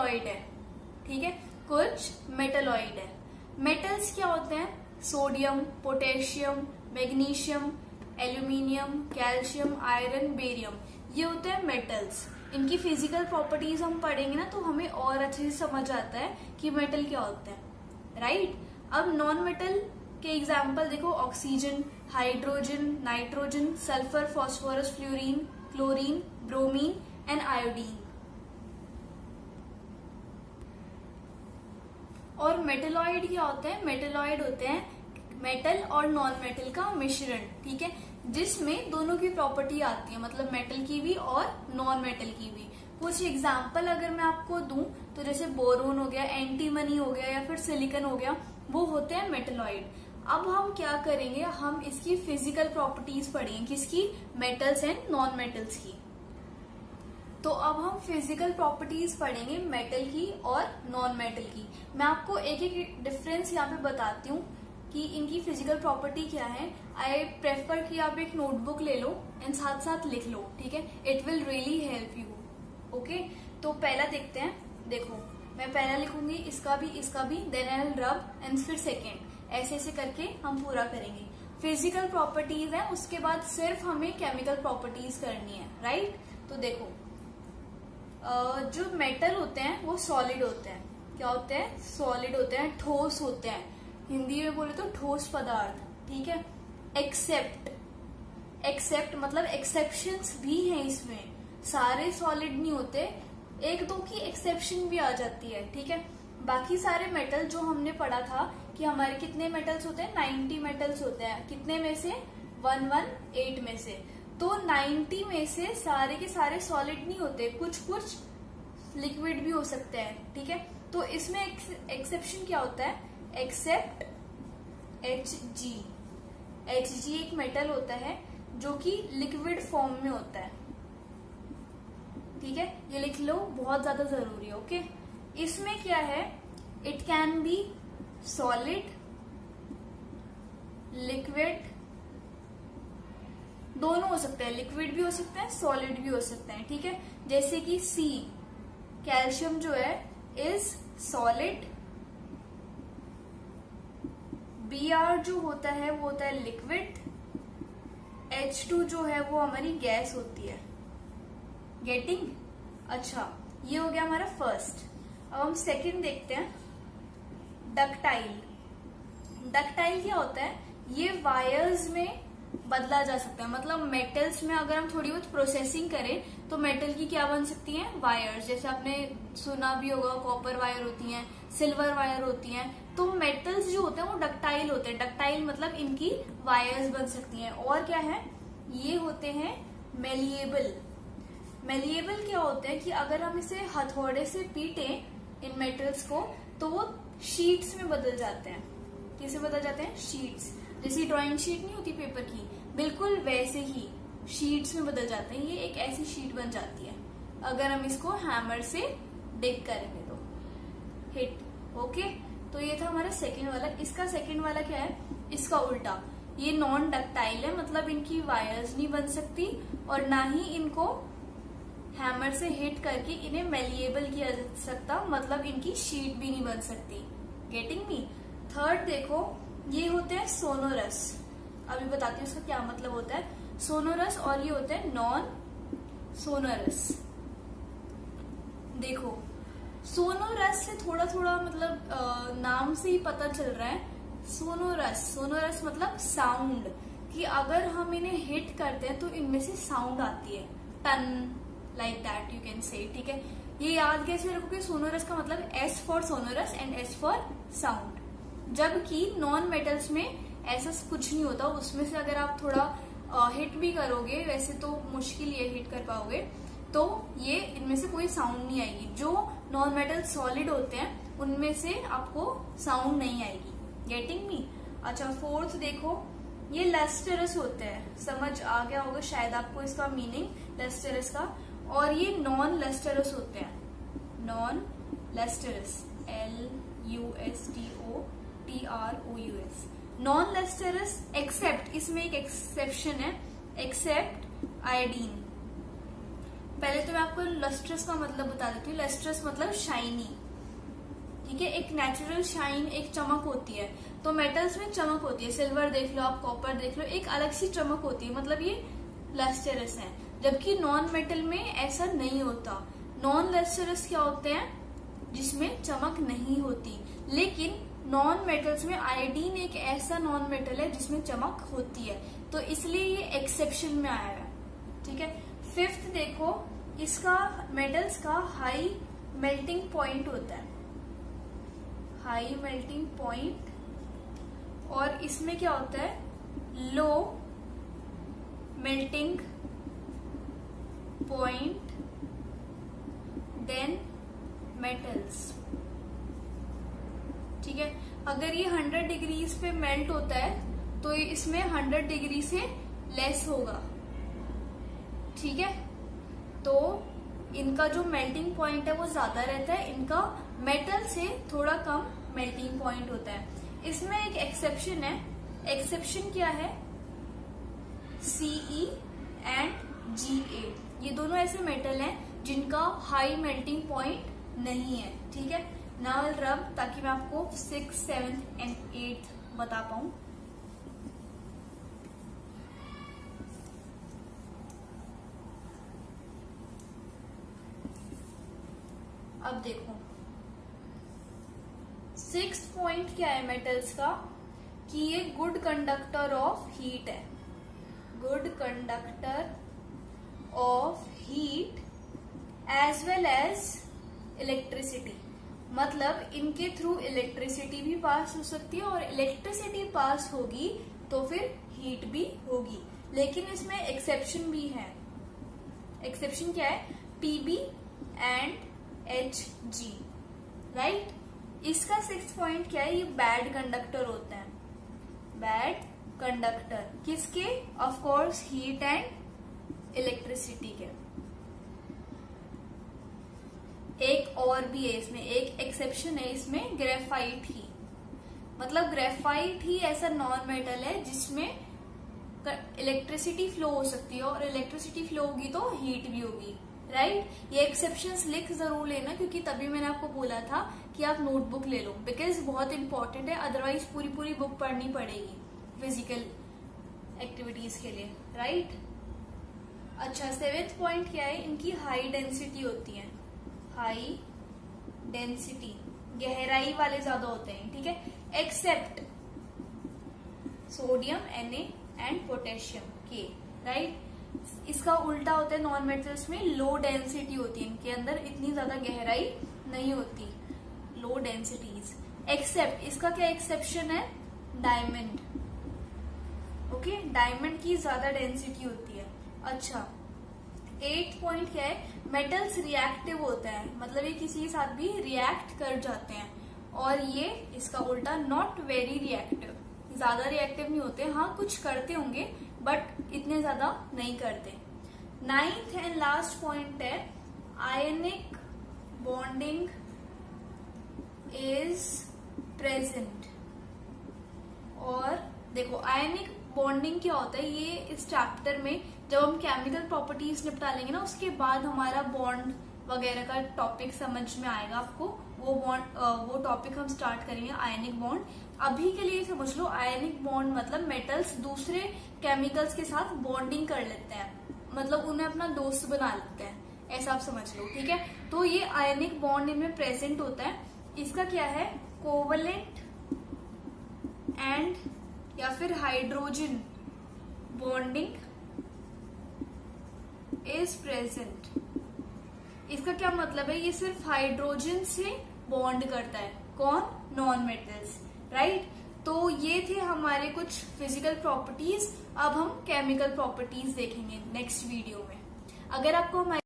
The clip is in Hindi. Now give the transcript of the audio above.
मेटलॉइड है, ठीक है, कुछ मेटलॉइड है। मेटल्स क्या होते हैं? Sodium, potassium, magnesium, aluminium, calcium, iron, barium, ये होते हैं मेटल्स। इनकी फिजिकल प्रॉपर्टीज हम पढ़ेंगे ना तो हमें और अच्छे से समझ आता है कि मेटल क्या होता है, राइट। अब नॉन मेटल के एग्जाम्पल देखो, oxygen, hydrogen, nitrogen, sulphur, phosphorus, fluorine, chlorine, bromine and iodine. और मेटलॉइड क्या होते हैं? मेटलॉइड होते हैं मेटल और नॉन मेटल का मिश्रण, ठीक है, जिसमें दोनों की प्रॉपर्टी आती है, मतलब मेटल की भी और नॉन मेटल की भी। कुछ एग्जाम्पल अगर मैं आपको दूं तो जैसे बोरोन हो गया, एंटीमनी हो गया या फिर सिलिकॉन हो गया, वो होते हैं मेटलॉइड। अब हम क्या करेंगे, हम इसकी फिजिकल प्रॉपर्टीज पढ़ेंगे, किसकी? मेटल्स एंड नॉन मेटल्स की। तो अब हम फिजिकल प्रॉपर्टीज पढ़ेंगे मेटल की और नॉन मेटल की। मैं आपको एक एक डिफरेंस यहाँ पे बताती हूँ कि इनकी फिजिकल प्रॉपर्टी क्या है। आई प्रेफर कि आप एक नोटबुक ले लो एंड साथ साथ लिख लो, ठीक है, it will really help you. Okay, तो पहला देखते हैं। देखो, मैं पहला लिखूंगी इसका भी, then I will rub and फिर सेकेंड, ऐसे ऐसे करके हम पूरा करेंगे। फिजिकल प्रॉपर्टीज है, उसके बाद सिर्फ हमें केमिकल प्रॉपर्टीज करनी है, राइट। तो देखो, जो मेटल होते हैं वो सॉलिड होते हैं। क्या होते हैं? सॉलिड होते हैं, ठोस होते हैं, हिंदी में बोले तो ठोस पदार्थ, ठीक है। एक्सेप्ट मतलब एक्सेप्शंस भी हैं इसमें, सारे सॉलिड नहीं होते, एक दो की एक्सेप्शन भी आ जाती है, ठीक है। बाकी सारे मेटल जो हमने पढ़ा था कि हमारे कितने मेटल्स होते हैं, 90 मेटल्स होते हैं, कितने में से? 118 में से। तो 90 में से सारे के सारे सॉलिड नहीं होते, कुछ कुछ लिक्विड भी हो सकते हैं, ठीक है। तो इसमें एक्सेप्शन क्या होता है? Except Hg। Hg एक मेटल होता है जो कि लिक्विड फॉर्म में होता है, ठीक है, ये लिख लो, बहुत ज्यादा जरूरी है। ओके, इसमें क्या है? It can be solid, liquid, दोनों हो सकते हैं, लिक्विड भी हो सकते हैं, सॉलिड भी हो सकते हैं, ठीक है। जैसे कि C, कैल्शियम जो है इज सॉलिड, Br जो होता है वो होता है लिक्विड, H2 जो है वो हमारी गैस होती है। गेटिंग? अच्छा, ये हो गया हमारा फर्स्ट। अब हम सेकंड देखते हैं, डक्टाइल। डक्टाइल क्या होता है? ये वायर्स में बदला जा सकता है, मतलब मेटल्स में अगर हम थोड़ी बहुत प्रोसेसिंग करें तो मेटल की क्या बन सकती हैं? वायर्स। जैसे आपने सुना भी होगा, कॉपर वायर होती हैं, सिल्वर वायर होती हैं। तो मेटल्स जो होते हैं वो डक्टाइल होते हैं। डक्टाइल मतलब इनकी वायर्स बन सकती हैं। और क्या है? ये होते हैं मेलिएबल। मेलिएबल क्या होते हैं कि अगर हम इसे हथौड़े से पीटे इन मेटल्स को तो वो शीट्स में बदल जाते हैं। किसे बदल जाते हैं? शीट्स। जैसी ड्राइंग शीट नहीं होती पेपर की, बिल्कुल वैसे ही शीट्स में बदल जाते हैं। ये एक ऐसी शीट बन जाती है अगर हम इसको हैमर से डिग करेंगे तो, हिट। ओके, तो ये था हमारा सेकंड वाला। इसका सेकंड वाला क्या है? इसका उल्टा, ये नॉन डक्टाइल है, मतलब इनकी वायर्स नहीं बन सकती और ना ही इनको हैमर से हिट करके इन्हें मेलिएबल किया जा सकता, मतलब इनकी शीट भी नहीं बन सकती। Getting me? थर्ड देखो, ये होते हैं सोनोरस। अभी बताती हूँ उसका क्या मतलब होता है। सोनोरस और ये होते हैं नॉन सोनोरस। देखो, सोनोरस से थोड़ा थोड़ा मतलब नाम से ही पता चल रहा है। सोनोरस मतलब साउंड, कि अगर हम इन्हें हिट करते हैं तो इनमें से साउंड आती है, टन, like that you can say, ठीक है। ये याद कैसे रखोगे? सोनोरस का मतलब S for sonorous and S for sound. जबकि नॉन मेटल्स में ऐसा कुछ नहीं होता, उसमें से अगर आप थोड़ा हिट भी करोगे, वैसे तो मुश्किल ये हिट कर पाओगे, तो ये इनमें से कोई साउंड नहीं आएगी। जो नॉन मेटल सॉलिड होते हैं उनमें से आपको साउंड नहीं आएगी। Getting me? अच्छा, फोर्थ देखो, ये लस्टरस होते हैं। समझ आ गया होगा शायद आपको इसका मीनिंग लस्टरस का। और ये नॉन लस्टरस होते हैं, non lustrous, LUSTOTROUS। Non lustrous except, इसमें एक एक्सेप्शन है, एक्सेप्ट आयोडीन। पहले तो मैं आपको लस्ट्रस का मतलब बता देती हूँ। लस्ट्रस मतलब शाइनी, ठीक है, एक नेचुरल शाइन, एक चमक होती है। तो मेटल्स में चमक होती है, सिल्वर देख लो आप, कॉपर देख लो, एक अलग सी चमक होती है, मतलब ये लस्टरस है। जबकि नॉन मेटल में ऐसा नहीं होता। नॉन लस्टरस क्या होते हैं? जिसमें चमक नहीं होती। लेकिन नॉन मेटल्स में आयोडीन एक ऐसा नॉन मेटल है जिसमें चमक होती है, तो इसलिए ये एक्सेप्शन में आया है, ठीक है। फिफ्थ देखो, इसका मेटल्स का हाई मेल्टिंग पॉइंट होता है, हाई मेल्टिंग पॉइंट, और इसमें क्या होता है? Low melting point then metals, ठीक है। अगर ये 100 डिग्रीज पे मेल्ट होता है तो इसमें 100 डिग्री से लेस होगा, ठीक है। तो इनका जो मेल्टिंग पॉइंट है वो ज्यादा रहता है, इनका मेटल से थोड़ा कम मेल्टिंग पॉइंट होता है। इसमें एक एक्सेप्शन है। एक्सेप्शन क्या है? Ce एंड Ga, ये दोनों ऐसे मेटल हैं जिनका हाई मेल्टिंग पॉइंट नहीं है, ठीक है। नाउ रब, ताकि मैं आपको 6th, 7th एंड 8th बता पाऊं। अब देखो 6th पॉइंट क्या है मेटल्स का, कि ये गुड कंडक्टर ऑफ हीट है, good conductor of heat as well as electricity. मतलब इनके थ्रू इलेक्ट्रिसिटी भी पास हो सकती है, और इलेक्ट्रिसिटी पास होगी तो फिर हीट भी होगी। लेकिन इसमें एक्सेप्शन भी है। एक्सेप्शन क्या है? Pb and Hg, right. इसका 6th पॉइंट क्या है? ये बैड कंडक्टर होते हैं, बैड कंडक्टर किसके? Of course heat and electricity के। एक और भी है इसमें, एक एक्सेप्शन है इसमें, ग्रेफाइट ही। मतलब ग्रेफाइट ही ऐसा नॉन मेटल है जिसमें इलेक्ट्रिसिटी फ्लो हो सकती है, और इलेक्ट्रिसिटी फ्लो होगी तो हीट भी होगी, राइट। ये एक्सेप्शंस लिख जरूर लेना, क्योंकि तभी मैंने आपको बोला था कि आप नोटबुक ले लो, बिकॉज बहुत इंपॉर्टेंट है, अदरवाइज पूरी बुक पढ़नी पड़ेगी फिजिकल एक्टिविटीज के लिए, राइट। अच्छा 7th पॉइंट क्या है? इनकी हाई डेंसिटी होती है, हाई डेंसिटी, गहराई वाले ज्यादा होते हैं, ठीक है। Except sodium Na and potassium के, राइट। इसका उल्टा होता है नॉन मेटल्स में, लो डेंसिटी होती है, इनके अंदर इतनी ज्यादा गहराई नहीं होती, लो डेंसिटीज। एक्सेप्ट, इसका क्या एक्सेप्शन है? डायमंड, ओके, डायमंड की ज्यादा डेंसिटी होती है। अच्छा 8th पॉइंट क्या है? मेटल्स रिएक्टिव होता है, मतलब ये किसी के साथ भी रिएक्ट कर जाते हैं, और ये इसका उल्टा नॉट वेरी रिएक्टिव, ज्यादा रिएक्टिव नहीं होते। हाँ कुछ करते होंगे बट इतने ज्यादा नहीं करते। 9th एंड लास्ट पॉइंट है आयनिक बॉन्डिंग इज प्रेजेंट। और देखो आयनिक बॉन्डिंग क्या होता है, ये इस चैप्टर में जब हम केमिकल प्रॉपर्टीज निपटा लेंगे ना, उसके बाद हमारा बॉन्ड वगैरह का टॉपिक समझ में आएगा आपको। वो टॉपिक हम स्टार्ट करेंगे, आयनिक बॉन्ड। अभी के लिए समझ लो आयनिक बॉन्ड मतलब मेटल्स दूसरे केमिकल्स के साथ बॉन्डिंग कर लेते हैं, मतलब उन्हें अपना दोस्त बना लेते हैं, ऐसा आप समझ लो, ठीक है। तो ये आयनिक बॉन्ड इनमें प्रेजेंट होता है। इसका क्या है? कोवलेंट एंड या फिर हाइड्रोजन बॉन्डिंग इज प्रेजेंट। इसका क्या मतलब है? ये सिर्फ हाइड्रोजन से बॉन्ड करता है, कौन? Non metals, right. तो ये थे हमारे कुछ फिजिकल प्रॉपर्टीज। अब हम केमिकल प्रॉपर्टीज देखेंगे नेक्स्ट वीडियो में। अगर आपको हमारे